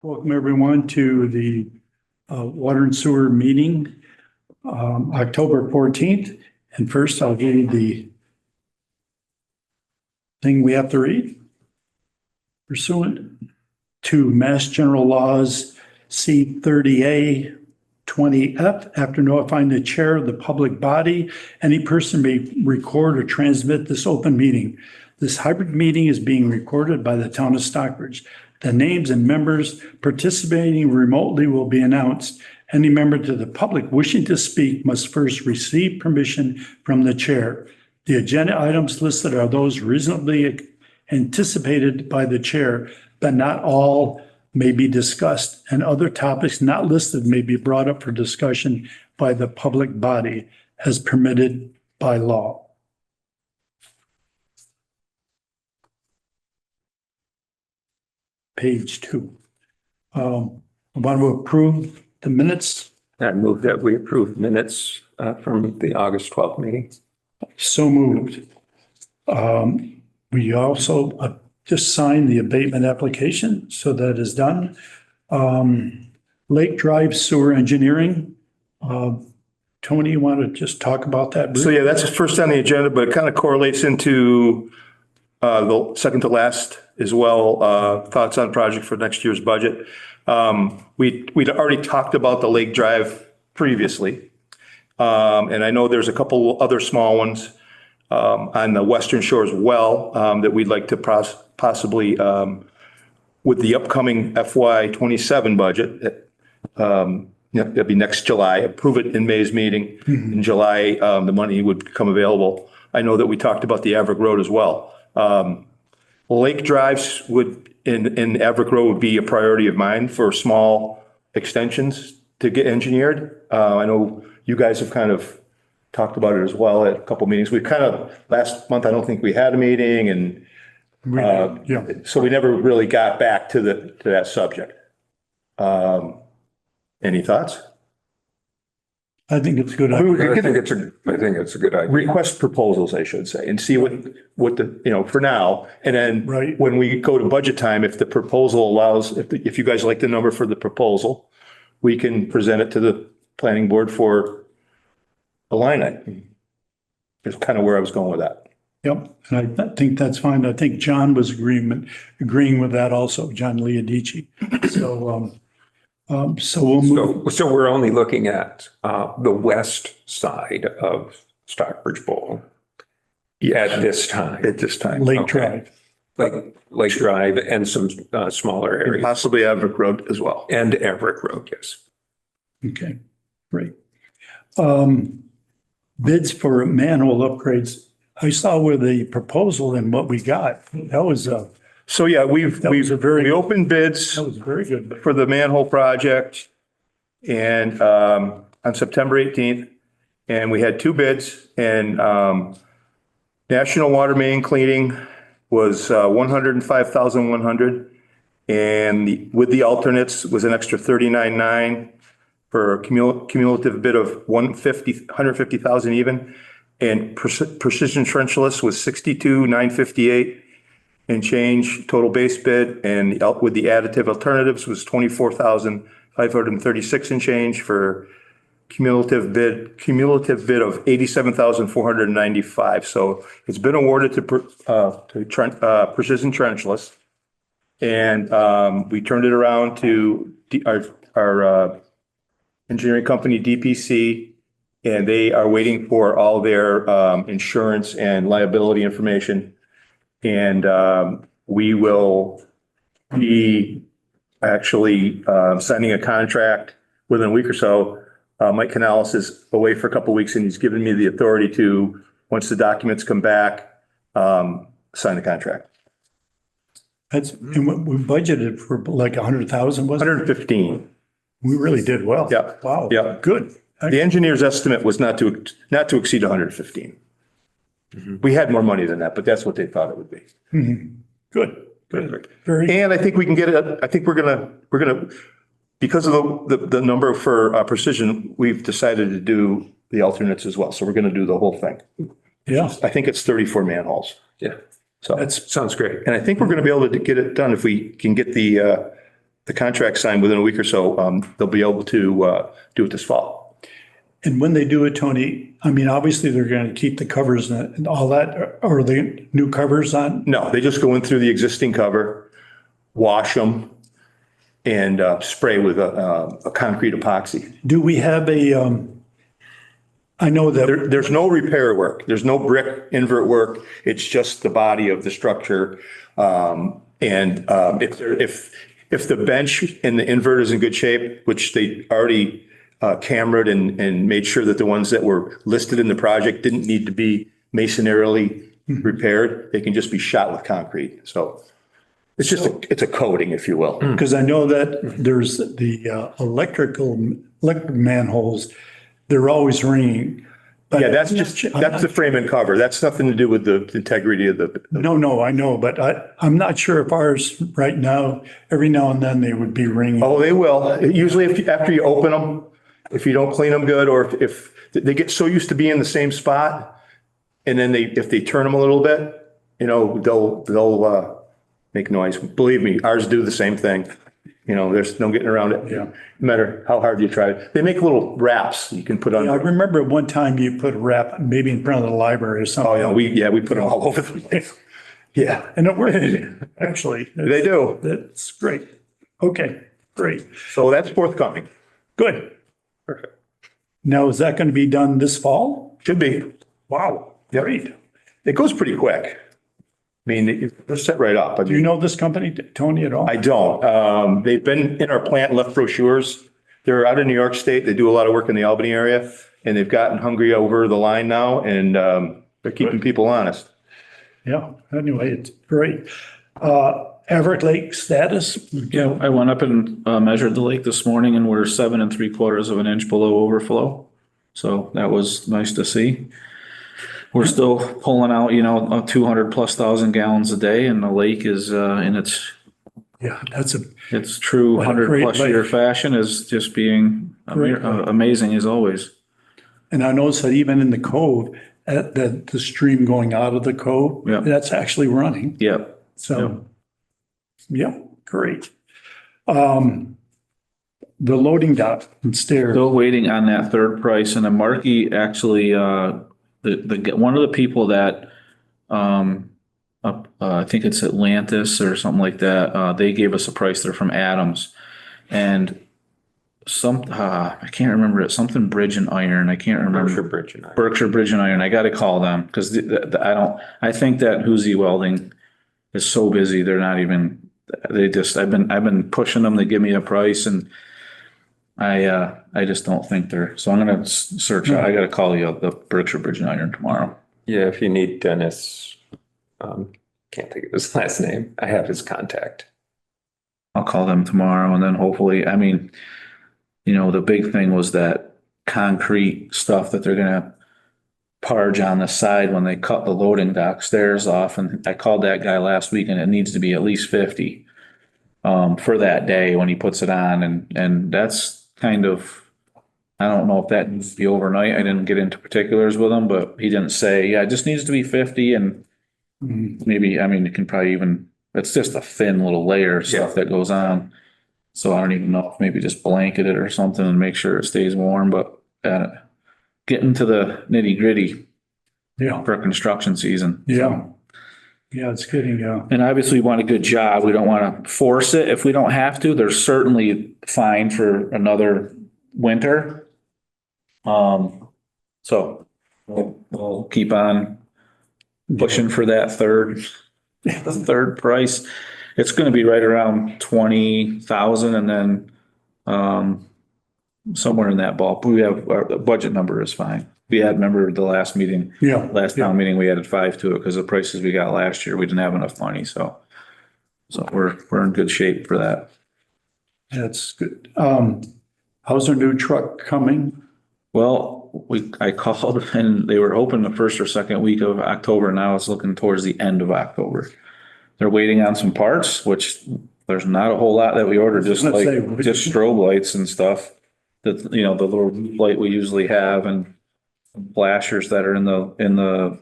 Welcome everyone to the Water and Sewer meeting, October 14th. And first I'll give you the thing we have to read. Pursuant to Mass General Laws C-30A 20F, after notifying the chair of the public body, any person may record or transmit this open meeting. This hybrid meeting is being recorded by the town of Stockbridge. The names and members participating remotely will be announced. Any member to the public wishing to speak must first receive permission from the chair. The agenda items listed are those reasonably anticipated by the chair, but not all may be discussed, and other topics not listed may be brought up for discussion by the public body as permitted by law. Page 2. I want to approve the minutes. I move that we approve minutes from the August 12th meeting. So moved. We also just signed the abatement application, so that is done. Lake Drive Sewer Engineering. Tony, you want to just talk about that? So yeah, that's first on the agenda, but it kind of correlates into the second to last as well. Thoughts on project for next year's budget. We'd already talked about the Lake Drive previously. And I know there's a couple other small ones on the Western Shore as well that we'd like to possibly, with the upcoming FY27 budget, that'd be next July, approve it in May's meeting. Mm-hmm. In July, the money would become available. I know that we talked about the Averick Road as well. Lake Drives would in Averick Road would be a priority of mine for small extensions to get engineered. I know you guys have kind of talked about it as well at a couple of meetings. We kind of last month, I don't think we had a meeting, and so we never really got back to that subject. Any thoughts? I think it's good. I think it's a good idea. Request proposals, I should say, and see what the, for now. And then when we go to budget time, if the proposal allows, if you guys like the number for the proposal, we can present it to the planning board for a line item. That's kind of where I was going with that. Yep. And I think that's fine. I think John was agreeing with that also, John Leodici. So we'll move. So we're only looking at the west side of Stockbridge Bowl at this time. Lake Drive. Lake Drive and some smaller areas. And possibly Averick Road as well. And Averick Road, yes. Okay, great. Bids for manhole upgrades. I saw with the proposal and what we got. That was so yeah, we opened bids. That was very good for the manhole project, and on September 18th, and we had two bids, and National Water Main Cleaning was $105,100, and with the alternates was an extra $39,900 for a cumulative bid of $150,000 even, and Precision Trenchless was $62,958. And change total base bid, and with the additive alternatives was $24,536 and change for cumulative bid of $87,495. So it's been awarded to Precision Trenchless, and we turned it around to our engineering company DPC, and they are waiting for all their insurance and liability information. And we will be actually signing a contract within a week or so. Mike Canales is away for a couple of weeks, and he's given me the authority to, once the documents come back, sign the contract. And what we budgeted for like 100,000, was it? 115. We really did well. Yeah. Wow. Yeah. Good. The engineer's estimate was not to exceed 115. Mm-hmm. We had more money than that, but that's what they thought it would be. Mm-hmm. Good. And I think we can get it. I think we're gonna because of the number for Precision, we've decided to do the alternates as well. So we're gonna do the whole thing. Yeah. I think it's 34 manholes. Yeah. So that sounds great. And I think we're gonna be able to get it done if we can get the the contract signed within a week or so, they'll be able to do it this fall. And when they do it, Tony, I mean, obviously they're going to keep the covers and all that, or the new covers on? No, they just go in through the existing cover, wash them, and spray with a concrete epoxy. Do we have I know that, There's no repair work. There's no brick invert work. It's just the body of the structure. If the bench and the invert is in good shape, which they already cambered and made sure that the ones that were listed in the project didn't need to be masonarily repaired, they can just be shot with concrete. So it's a coating, if you will. because I know that there's the electric manholes, they're always ringing. But Yeah, that's the frame and cover. That's nothing to do with the integrity of the. No, I know, but I'm not sure if ours right now, every now and then they would be ringing. Oh, they will. Usually after you open them, if you don't clean them good, or if they get so used to being in the same spot, and then if they turn them a little bit, they'll make noise. Believe me, ours do the same thing. There's no getting around it. Yeah. No matter how hard you try. They make little wraps you can put on. I remember one time you put a wrap maybe in front of the library or something. Oh, yeah, we put them all over the place. Yeah, And it worked, actually. they do. That's great. Okay, great. So that's forthcoming. Good. Perfect. Now, is that going to be done this fall? Should be. Wow, Yep. great. It goes pretty quick. I mean, they're set right up. Do you know this company, Tony, at all? I don't. They've been in our plant, left brochures. They're out of New York State. They do a lot of work in the Albany area, and they've gotten hungry over the line now, and they're keeping people honest. Yeah, anyway, it's great. Everett Lake status? Yeah, I went up and measured the lake this morning and we're 7 3/4 of an inch below overflow. So that was nice to see. We're still pulling out, 200,000+ gallons a day, and the lake is in Yeah, that's its true What a great 100+ year lake. fashion, is just being Great lake. amazing as always. and I noticed that even in the cove, the stream going out of the cove, Yeah. that's actually running. Yep. So, yeah, great. The loading dock and stair, Still waiting on that third price, and then Markey actually, one of the people that, I think it's Atlantis or something like that, they gave us a price there from Adams. And I can't remember it, something Bridge and Iron, I can't remember. Berkshire Bridge and I. Berkshire Bridge and Iron, I gotta call them, because I think that Hoosie Welding is so busy, they're not even, I've been pushing them to give me a price, and I just don't think so I'm gonna search out, I gotta call you up the Berkshire Bridge and Iron tomorrow. Yeah, if you need Dennis, can't think of his last name. I have his contact. I'll call them tomorrow, and then hopefully, I mean, the big thing was that concrete stuff that they're gonna parge on the side when they cut the loading dock stairs off, and I called that guy last week, and it needs to be at least 50 for that day when he puts it on, and that's kind of, I don't know if that needs to be overnight. I didn't get into particulars with him, but he didn't say, yeah, it just needs to be 50, and maybe, I mean, it can probably it's just a thin little layer of stuff that goes on. So I don't even know if maybe just blanket it or something and make sure it stays warm, but getting to the nitty gritty yeah, for construction season. yeah. Yeah, it's getting, And obviously we want a good job. We don't want to force it if we don't have to. They're certainly fine for another winter. So we'll keep on pushing for that third price. It's going to be right around 20,000, and then somewhere in that ballpark. We have our budget number is fine. We had, remember the last meeting, last town meeting, we added 5 to it because the prices we got last year, we didn't have enough money. So we're in good shape for that. that's good. How's our new truck coming? Well, I called and they were hoping the first or second week of October. Now it's looking towards the end of October. They're waiting on some parts, which there's not a whole lot that we ordered, just Let's like say- just strobe lights and stuff. That, the little light we usually have, and flashers that are in the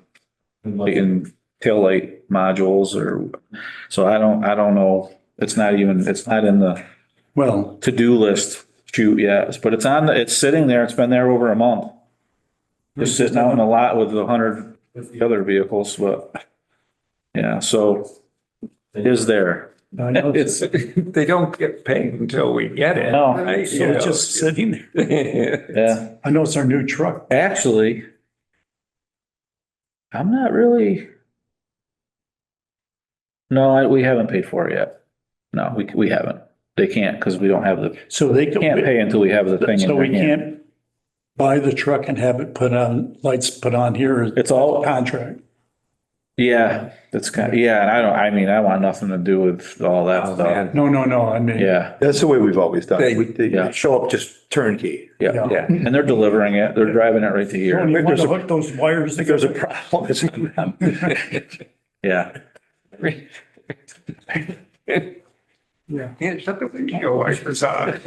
light and tail light modules, or so I don't know. It's not in the Well, to-do list shoot yet, but it's sitting there. It's been there over a month. Just sitting out in the lot with 150 other vehicles, but yeah, so it is there. I know, It's, They don't get paid until we get it. No. right? so it's just sitting there. yeah, I know it's our new truck. actually, I'm not really. No, we haven't paid for it yet. No, we haven't. They can't because we don't have So they can't pay until we have the thing in So we their hand. can't buy the truck and have it put on, lights put on here. It's all, Contract. yeah, that's kind of, yeah, and I want nothing to do with all that Oh, stuff. man. No, I mean. Yeah, That's the way we've always done it. They Yeah. show up just turnkey. yeah. Yeah. And they're delivering it. They're driving it right to You don't here. even want to hook those wires I think there's a together. problem. It's on them. Yeah. Yeah. Yeah, shut the windshield wipers off.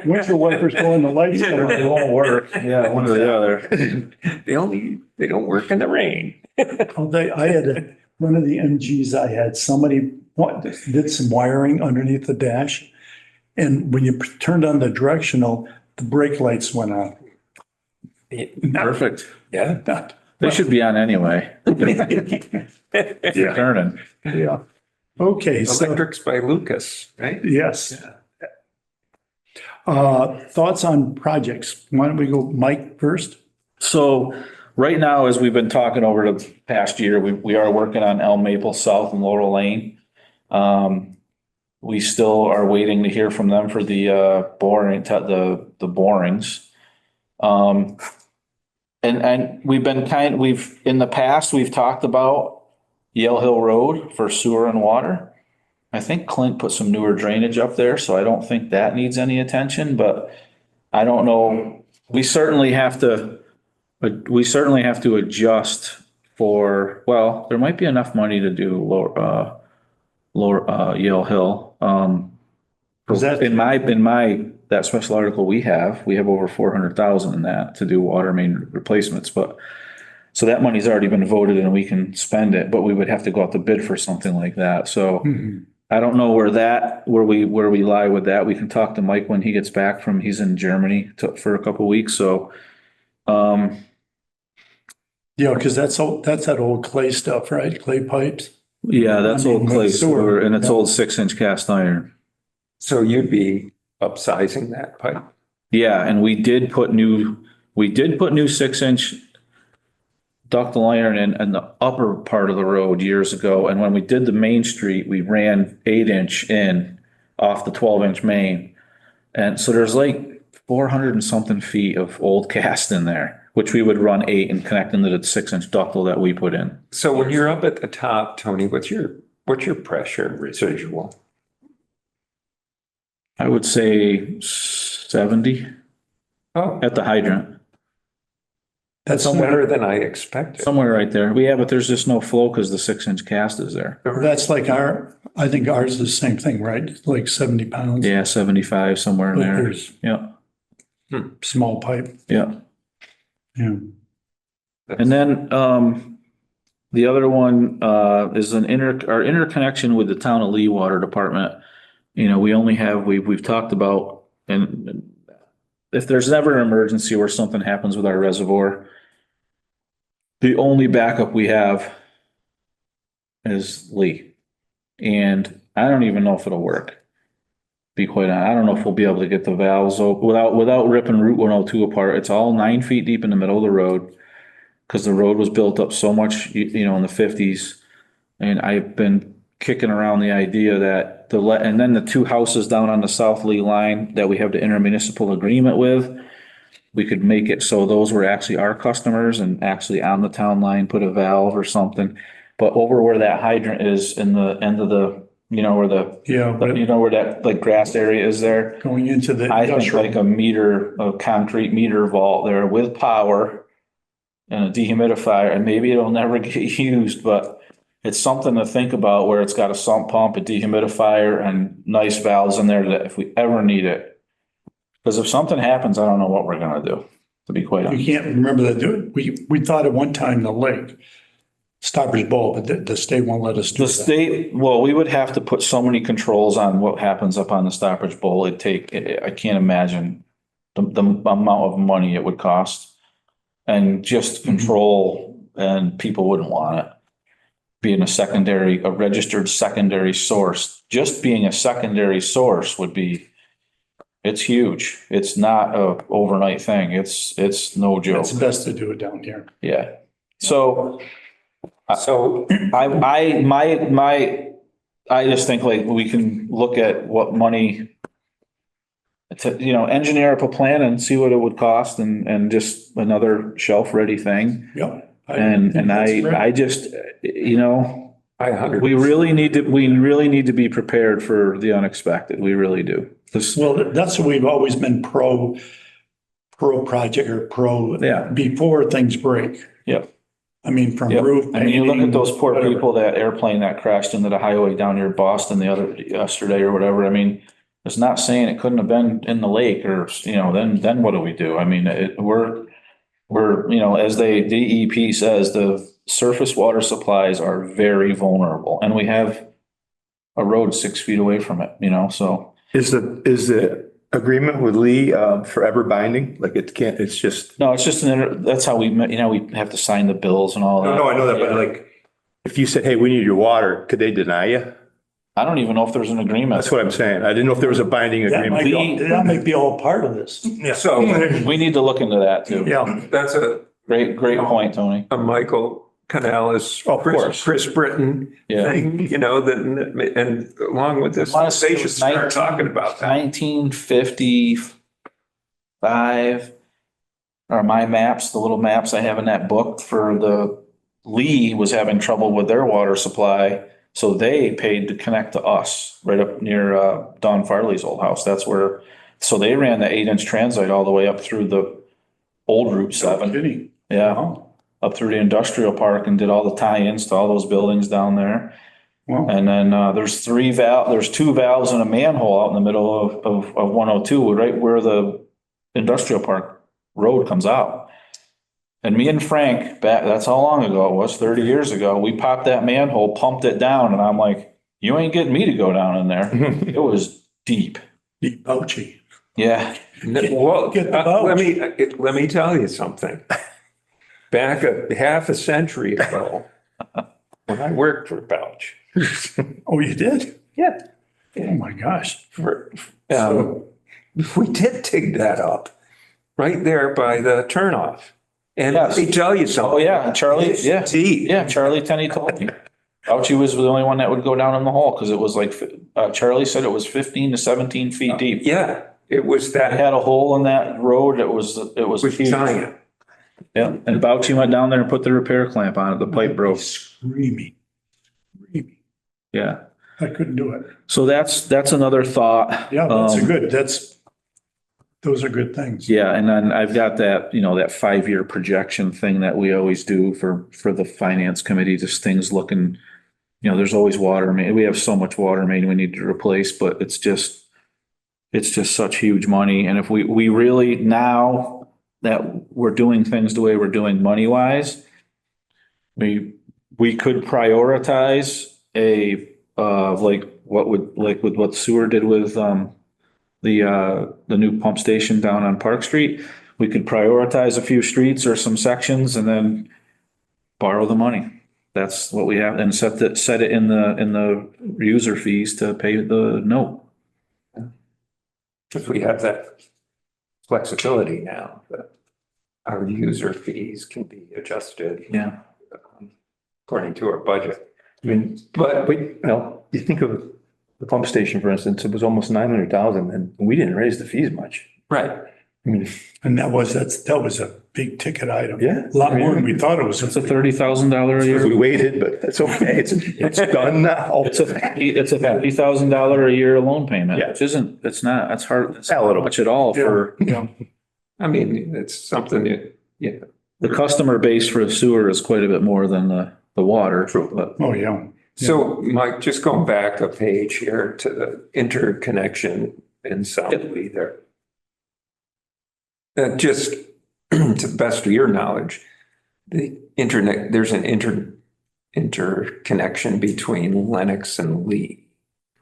Windshield wipers go in the lights. It won't work. Yeah, one or the other. They don't work in the rain. I had one of the MGs I had, somebody did some wiring underneath the dash. And when you turned on the directional, the brake lights went on. Perfect. Yeah. Not- They should be on anyway. Turning. Yeah. Okay, so, Electrics by Lucas, right? yes. Thoughts on projects? Why don't we go Mike first? So right now, as we've been talking over the past year, we are working on Elm Maple South and Laurel Lane. We still are waiting to hear from them for the the borings. And we've in the past, we've talked about Yale Hill Road for sewer and water. I think Clint put some newer drainage up there, so I don't think that needs any attention, but I don't know. We certainly have to adjust for, well, there might be enough money to do lower Yale Hill. Is that- That special article we have over 400,000 in that to do water main replacements, but so that money's already been voted and we can spend it, but we would have to go out to bid for something like that. So I don't know where we lie with that. We can talk to Mike when he gets back he's in Germany for a couple of weeks. So, Yeah, because that's that old clay stuff, right? Clay pipes. yeah, that's I mean, old clay sewer, sewer and it's yeah. old 6-inch cast iron. So you'd be upsizing that pipe? Yeah, and we did put new 6-inch ductile iron in the upper part of the road years ago. And when we did the main street, we ran 8-inch in off the 12-inch main. And so there's like 400 and something feet of old cast in there, which we would run 8 and connect into the 6-inch ductile that we put in. So when you're up at the top, Tony, what's your pressure residual? I would say 70 Oh, at the hydrant, That's better than I expected. somewhere right there. Yeah, but there's just no flow because the 6-inch cast is there. That's like I think ours is the same thing, right? Like 70 pounds. Yeah, 75, somewhere in But there. there's Yeah, small pipe. yeah. Yeah. And then, the other one, is our interconnection with the town of Lee Water Department. You know, we've talked about, and if there's ever an emergency where something happens with our reservoir, the only backup we have is Lee. And I don't even know if it'll work. Be quite honest, I don't know if we'll be able to get the valves open without ripping Route 102 apart. It's all 9 feet deep in the middle of the road. Cause the road was built up so much, you know, in the 50s. And I've been kicking around the idea that and then the 2 houses down on the South Lee line that we have the intermunicipal agreement with, we could make it so those were actually our customers and actually on the town line, put a valve or something. But over where that hydrant is in the end of the, you know, Yeah, but where that like grass area is there. going into the I think industrial. like a concrete meter vault there with power and a dehumidifier, and maybe it'll never get used, but it's something to think about where it's got a sump pump, a dehumidifier, and nice valves in there that if we ever need it. Because if something happens, I don't know what we're gonna do, to be quite You honest. can't remember that. We thought at one time the lake, Stockbridge Bowl, but the state won't let us do The that. state, well, we would have to put so many controls on what happens up on the Stockbridge Bowl. I can't imagine the amount of money it would cost. And just control, and people wouldn't want it. Being a registered secondary source, just being a secondary source would be, it's huge. It's not a overnight thing. It's no joke. It's best to do it down here. Yeah. So So I just think like we can look at what money to, engineer up a plan and see what it would cost and just another shelf ready thing. Yep. And think that's great. I just, I 100%. we really need to be prepared for the unexpected. We really do. Well, that's what we've always been pro project or Yeah. before things break. Yep. I mean, from Yep. roof I mean, you look painting, at those poor whatever. people, that airplane that crashed into the highway down near Boston yesterday or whatever. I mean, it's not saying it couldn't have been in the lake or, then what do we do? I mean, we're, as the DEP says, the surface water supplies are very vulnerable, and we have a road 6 feet away from it, so. Is the agreement with Lee forever binding? Like it's just. No, it's just that's how we have to sign the bills and all that. No, I know that, but like, if you said, hey, we need your water, could they deny you? I don't even know if there's an agreement. That's what I'm saying. I didn't know if there was a binding That might, agreement. that might be all part of this. Yeah. So We need to look into that too. Yeah. that's Great point, Tony. a Michael Canales, Of course. Chris Britton Yeah. thing, that, and along with this, I wanna say they it should was start talking about that. 1955 are my maps, the little maps I have in that book for the Lee was having trouble with their water supply. So they paid to connect to us right up near Don Farley's old house. That's where, so they ran the 8-inch transite all the way up through the old Route 7. Kidding. Yeah, Wow. up through the industrial park and did all the tie-ins to all those buildings down there. Wow. And then there's there's 2 valves in a manhole out in the middle of 102, right where the industrial park road comes out. And me and Frank, that's how long ago it was, 30 years ago, we popped that manhole, pumped it down, and I'm like, you ain't getting me to go down in there. It was deep. Deep Pouchy. Yeah. Well, Get the vote. let me tell you something. Back a half a century ago, when I worked for Belch. Oh, you did? Yeah. Oh, my gosh. We did dig that up right there by the turnoff. And Yes. let me tell you something. Oh, yeah, Charlie, It's yeah. deep. Yeah, Charlie Tenney told me. Fauci was the only one that would go down in the hole because it was like, Charlie said it was 15 to 17 feet deep. Yeah, it was It that, had a hole in that road. It was huge. giant. Yeah, and Bouchy went down there and put the repair clamp on it. The pipe broke. Screaming. Screaming. Yeah. I couldn't do it. So that's another thought. Yeah, that's a Um, good, those are good things. Yeah, and then I've got that, that 5-year projection thing that we always do for the finance committee, just things looking, there's always water main. We have so much water main we need to replace, but it's just such huge money. And if we really, now that we're doing things the way we're doing money wise, we could prioritize like with what sewer did with, the new pump station down on Park Street. We could prioritize a few streets or some sections and then borrow the money. That's what we have, and set it in the user fees to pay the note. If we have that flexibility now, that our user fees can be adjusted Yeah. according to our budget. I mean, but, you think of the pump station, for instance, it was almost 900,000 and we didn't raise the fees much. Right. I mean, And that was a big ticket item. Yeah. A lot more than we thought it was. It's a $30,000 a we year. waited, but that's okay. It's done now. It's a $50,000 a year loan payment, Yeah. which it's not hard. It's A not little. much at all for, Yeah. I mean, it's something that, the customer base for the sewer is quite a bit more than the water. True. But Oh, yeah. So Mike, just going back a page here to the interconnection in Southly there. Just to the best of your knowledge, the internet, there's an interconnection between Lennox and Lee,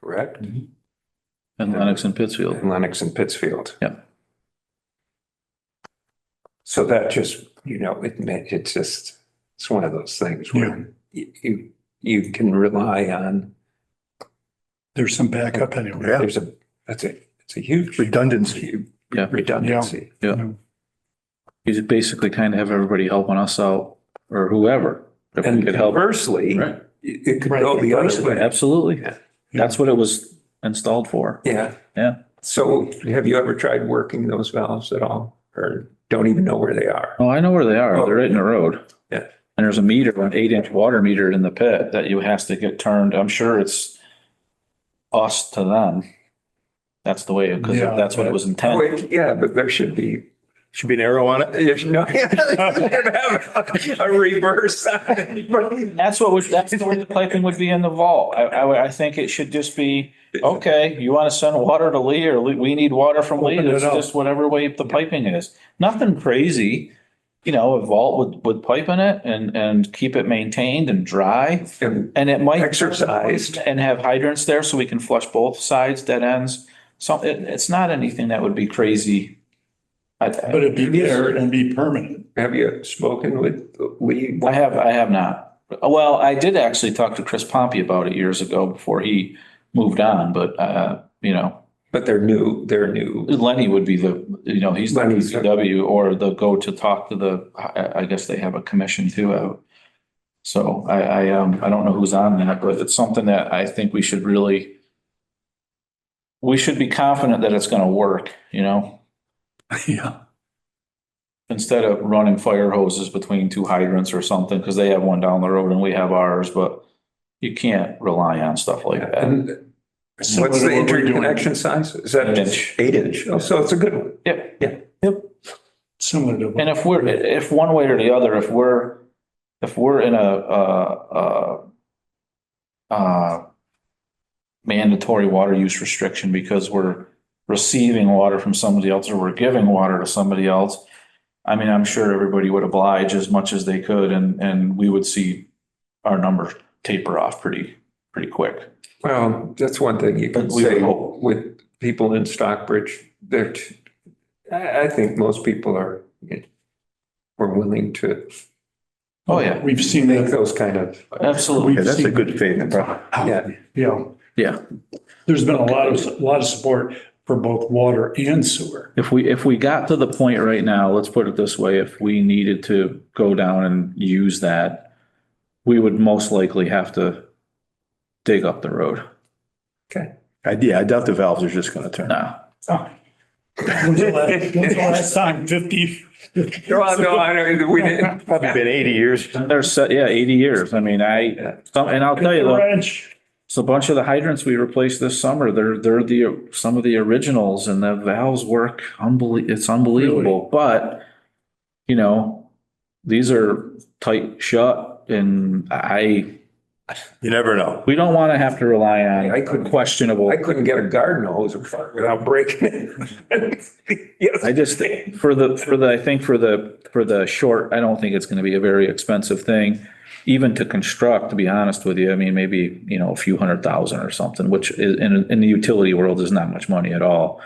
correct? And Lennox and Pittsfield. And Lennox and Pittsfield. Yep. So that just, it's just, it's one of those things where you can rely on, There's some backup anyway. Yeah. it's a huge Redundancy. Yeah. redundancy. Yeah. You just basically kind of have everybody helping us out or whoever. If we And could help. conversely, Right. it could Right, go the other conversely, way. Absolutely. Yeah. That's what it was installed for. Yeah. Yeah. So have you ever tried working those valves at all, or don't even know where they are? Oh, I know where they are. Oh, They're right in the road. Yeah. And there's a meter, an 8-inch water meter in the pit that you has to get turned. I'm sure it's us to them. That's the way, because Yeah, that's what it was intended. Wait, yeah, but there should be, Should be an arrow on it. there's no, a reverse on it. That's that's the way the piping would be in the vault. I think it should just be, okay, you want to send water to Lee or we need water from Lee. Open it It's up. just whatever way the piping is. Nothing crazy. A vault with pipe in it and keep it maintained and dry. And And it might. exercised. And have hydrants there so we can flush both sides, dead ends. So it's not anything that would be crazy. But it'd be there and be permanent. Have you spoken with Lee? I have not. Well, I did actually talk to Chris Pompey about it years ago before he moved on, but, But they're new. Lenny would be he's the Lenny's- PCW or the go to talk to I guess they have a commission too out. So I don't know who's on that, but it's something that I think we should be confident that it's going to work, Yeah. instead of running fire hoses between two hydrants or something, because they have one down the road and we have ours, but you can't rely on stuff like that. And Similar what's to the what we're doing. interconnection size? Is that 8-inch. 8-inch? Oh, so it's a good one. Yep. Yeah. Yep. Similar to. And if one way or the other, if we're in a mandatory water use restriction because we're receiving water from somebody else or we're giving water to somebody else, I mean, I'm sure everybody would oblige as much as they could and we would see our numbers taper off pretty quick. Well, that's one thing you can But we would say hope. with people in Stockbridge. I think most people were willing to Oh, yeah, We've seen make that. those kind of, absolutely. Yeah, that's a good faith. yeah. Yeah. Yeah. There's been a lot of support for both water and sewer. If we got to the point right now, let's put it this way, if we needed to go down and use that, we would most likely have to dig up the road. Okay. I doubt the valves are just gonna turn. No. When's the last time? 50? No, I know, we didn't. Probably been 80 years. There's, 80 years. I mean, and I'll tell you, look, Wrench. so a bunch of the hydrants we replaced this summer, they're some of the originals and the valves work it's unbelievable. But, these are tight shut and You never know. we don't want to have to rely I on couldn't- questionable. I couldn't get a garden hose apart without breaking it. Yes. I just think for the short, I don't think it's going to be a very expensive thing, even to construct, to be honest with you. I mean, maybe, a few $100,000 or something, which is in the utility world is not much money at all.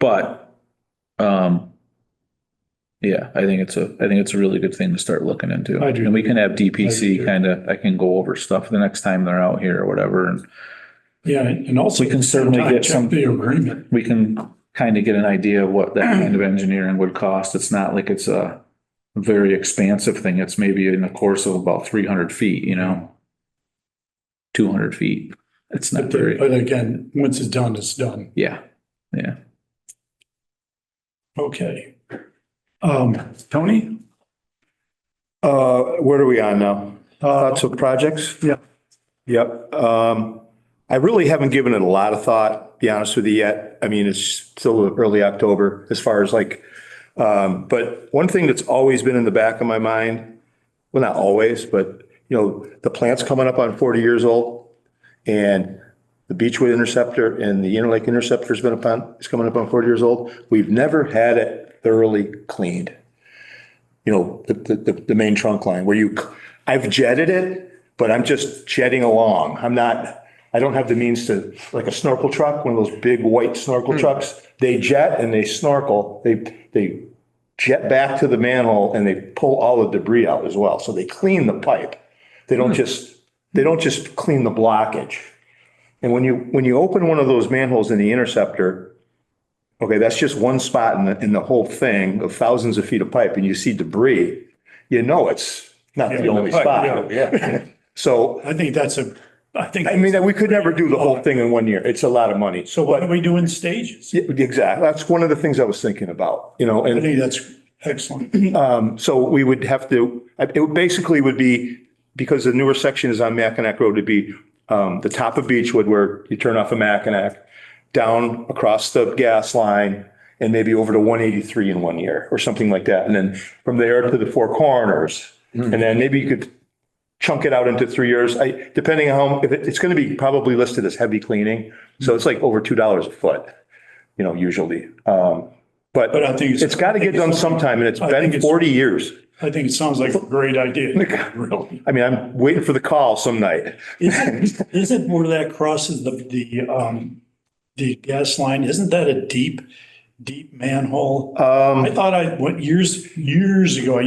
But, yeah, I think it's a really good thing to start looking into. I do. And we can have I do DPC too. I can go over stuff the next time they're out here or whatever. And Yeah, and also. We can certainly get check some- the agreement. we can kind of get an idea of what that kind of engineering would cost. It's not like it's a very expansive thing. It's maybe in the course of about 300 feet, 200 feet. It's not very, But again, once it's done, it's done. yeah, yeah. Okay. Tony? What are we on now? Thoughts of projects? Yeah. Yep. I really haven't given it a lot of thought, be honest with you yet. I mean, it's still early October as far as but one thing that's always been in the back of my mind, well, not always, but the plant's coming up on 40 years old and the Beechwood Interceptor and the Interlake Interceptor is coming up on 40 years old. We've never had it thoroughly cleaned. The main trunk line where I've jetted it, but I'm just jetting along. I don't have the means to, like a snorkel truck, one of those big white snorkel trucks. They jet and they snorkel. They jet back to the manhole and they pull all the debris out as well. So they clean the pipe. They don't just clean the blockage. And when you open one of those manholes in the interceptor, okay, that's just one spot in the whole thing of thousands of feet of pipe, and you see debris, it's not the only spot. Yeah. So, I think we could never do the whole thing in 1 year. It's a lot of money. so why don't we do in stages? Yeah, exactly. That's one of the things I was thinking about, I and think that's excellent. so we would have to, would be, because the newer section is on Mackinac Road, to be the top of Beechwood where you turn off of Mackinac, down across the gas line, and maybe over to 183 in 1 year or something like that. And then from there to the Four Corners. And then maybe you could chunk it out into 3 years. Depending on if it's going to be probably listed as heavy cleaning. So it's like over $2 a foot, usually. But I think it's got to get done sometime, and it's been 40 years. I think it sounds like a great idea. Really. I mean, I'm waiting for the call some night. Isn't where that crosses the gas line, isn't that a deep manhole? I thought I went years ago, I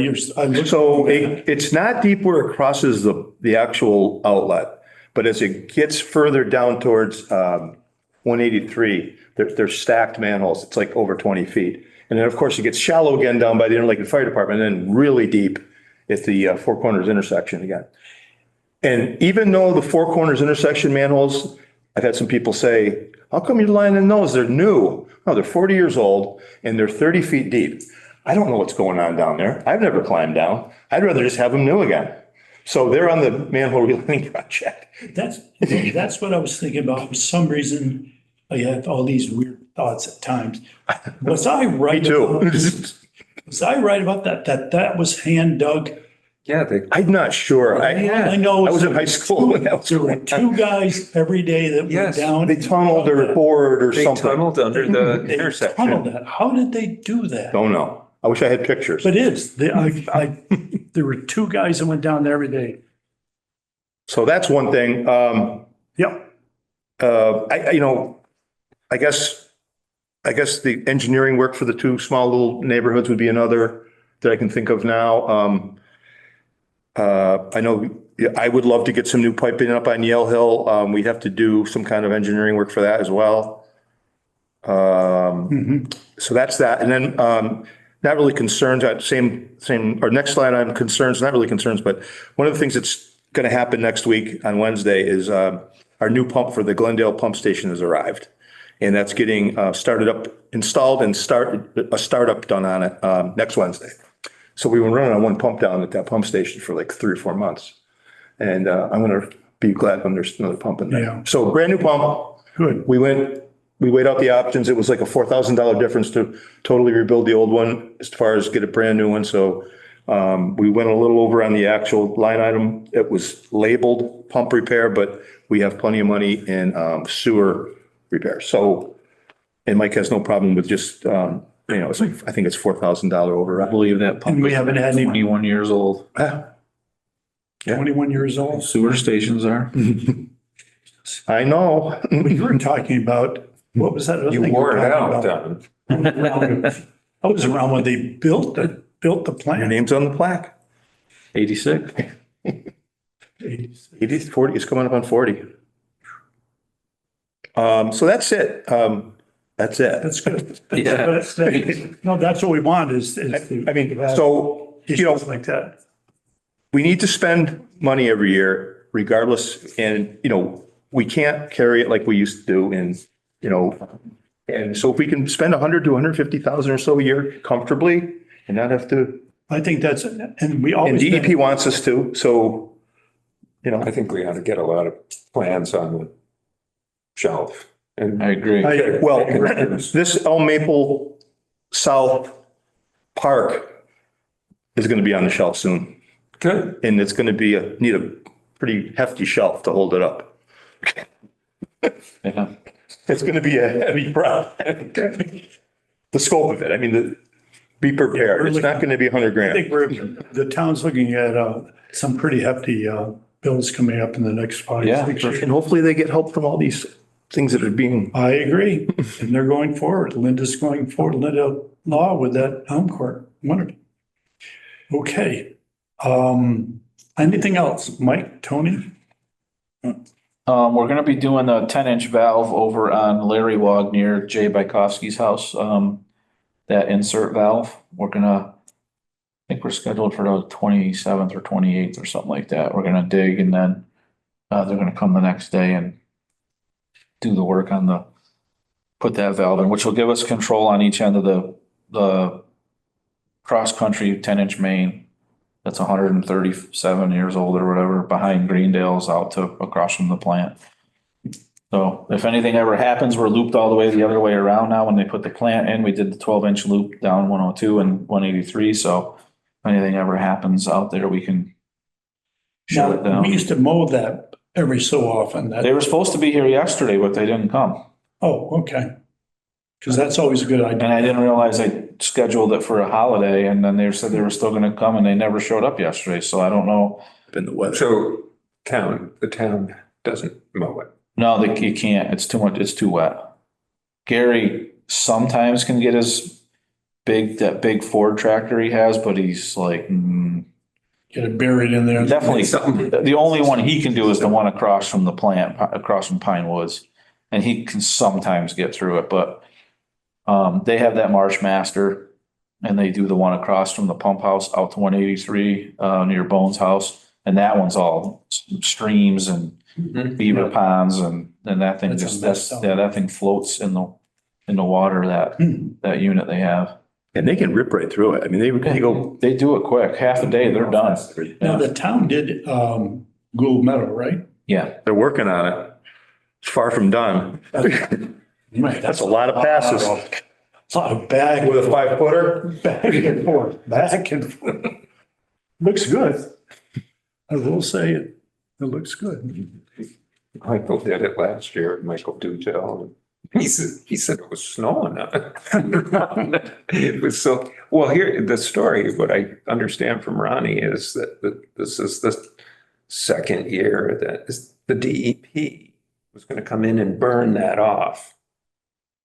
looked. So it's not deep where it crosses the actual outlet, but as it gets further down towards 183, they're stacked manholes. It's like over 20 feet. And then, of course, it gets shallow again down by the Interlaken Fire Department, and then really deep at the Four Corners intersection again. And even though the Four Corners intersection manholes, I've had some people say, how come you're lining those? They're new. No, they're 40 years old and they're 30 feet deep. I don't know what's going on down there. I've never climbed down. I'd rather just have them new again. So they're on the manhole relining project. That's what I was thinking about. For some reason, I have all these weird thoughts at times. Was I right? Me too. Was I right about that? That was hand dug? Yeah, I'm not sure. I know. I was in high school when that was There were going on. two guys every day that went Yes. down. They tunneled or bored or they something. tunneled under the They intersection. tunneled that. How did they do that? Don't know. I wish I had pictures. But there were two guys that went down there every day. So that's one thing. Yep. I guess the engineering work for the two small little neighborhoods would be another that I can think of now. I know I would love to get some new piping up on Yale Hill. We'd have to do some kind of engineering work for that as well. So that's that. And then, not really concerns, or next slide on concerns, not really concerns, but one of the things that's going to happen next week on Wednesday is, our new pump for the Glendale pump station has arrived. And that's getting, started up, installed and a startup done on it, next Wednesday. So we were running on one pump down at that pump station for like 3 or 4 months. And I'm going to be glad when there's another pump in there. Yeah. So brand new pump. Good. We weighed out the options. It was like a $4,000 difference to totally rebuild the old one as far as get a brand new one. So we went a little over on the actual line item. It was labeled pump repair, but we have plenty of money in sewer repair. So, and Mike has no problem with just, it's like, I think it's $4,000 I override. believe that pump And we haven't had any 21 years old. Yeah, 21 years old. Sewer stations are. I know. We were talking about, what was that? other You thing we wore were it talking out, about? Don. I was around when they built the Your plant. name's on the plaque. 86. 80, 40, it's coming up on 40. So that's it. That's it. That's good. Yeah. No, that's what we want is I mean, so, issues like that. we need to spend money every year regardless. And, we can't carry it like we used to do and so if we can spend 100 to 150,000 or so a year comfortably and not have to, I think that's, and we and always. DEP wants us to, so, I think we ought to get a lot of plans on the shelf. And I agree. well, this Elm Maple South Park is going to be on the shelf soon. good. And it's going to need a pretty hefty shelf to hold it up. Yeah. It's going to be a heavy project. The scope of it, I mean, be prepared. It's not going to be 100 I think grand. the town's looking at some pretty hefty bills coming up in the next 5, Yeah, 6 years. And hopefully they get help from all these things that are being, I agree. And they're going forward. Linda's going forward, Linda Law with that home court. Wonderful. Okay. Anything else? Mike, Tony? We're gonna be doing a 10-inch valve over on Larry Wog near Jay Bykowski's house. That insert valve, I think we're scheduled for the 27th or 28th or something like that. We're gonna dig and then they're gonna come the next day and do the work on put that valve in, which will give us control on each end of the cross-country 10-inch main. That's 137 years old or whatever, behind Greendale's out to across from the plant. So if anything ever happens, we're looped all the way the other way around now. When they put the plant in, we did the 12-inch loop down 102 and 183. So if anything ever happens out there, we can shut it Now, down. we used to mow that every so often. They were supposed to be here yesterday, but they didn't come. Oh, okay. Because that's always a good And idea. I didn't realize I scheduled it for a holiday and then they said they were still gonna come and they never showed up yesterday. So I don't know. in the weather. So the town doesn't mow it. No, you can't. It's too much. It's too wet. Gary sometimes can get that big Ford tractor he has, but he's like, Get it buried in there. definitely. Something. The only one he can do is the one across from the plant, across from Pine Woods. And he can sometimes get through it, but they have that Marsh Master and they do the one across from the pump house out to 183 near Bones House. And that one's all streams and beaver ponds and that thing That's a mess down that thing floats in the water, that unit they have. And they can rip right through it. I mean, they go. They do it quick. Half a day, they're done. Now, the town did Gould Meadow, right? Yeah. They're working on it. It's far from done. Right. That's a lot of passes. A lot of back. With a 5-footer? Back and forth, back and forth. Looks good. I will say it looks good. Michael did it last year, Michael Dutel. He said it was snowing on it. It was so, well, here, the story, what I understand from Ronnie is that this is the second year that the DEP was going to come in and burn that off.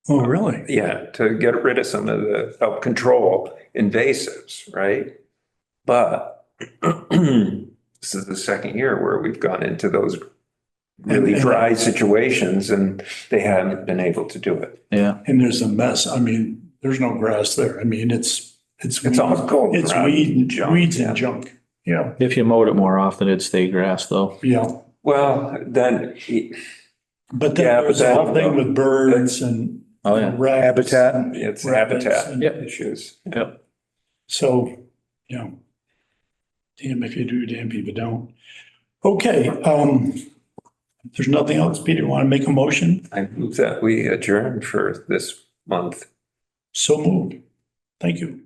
Oh, really? Yeah, to get rid of some of help control invasives, right? But this is the second year where we've gone into those really dry situations and they haven't been able to do it. Yeah. And there's a mess. I mean, there's no grass there. I mean, it's almost golden. It's weeds and junk. Yeah, If you mowed it more often, it'd stay grass though. yeah. Well, then, But then Yeah, but there's the whole that- thing with birds and. Oh, yeah. rats Habitat. and it's rabbits habitat and- issues. Yep. So, you know, damn if you do, damn if you don't. Okay, if there's nothing else, Peter, want to make a motion? I move that we adjourn for this month. So moved. Thank you.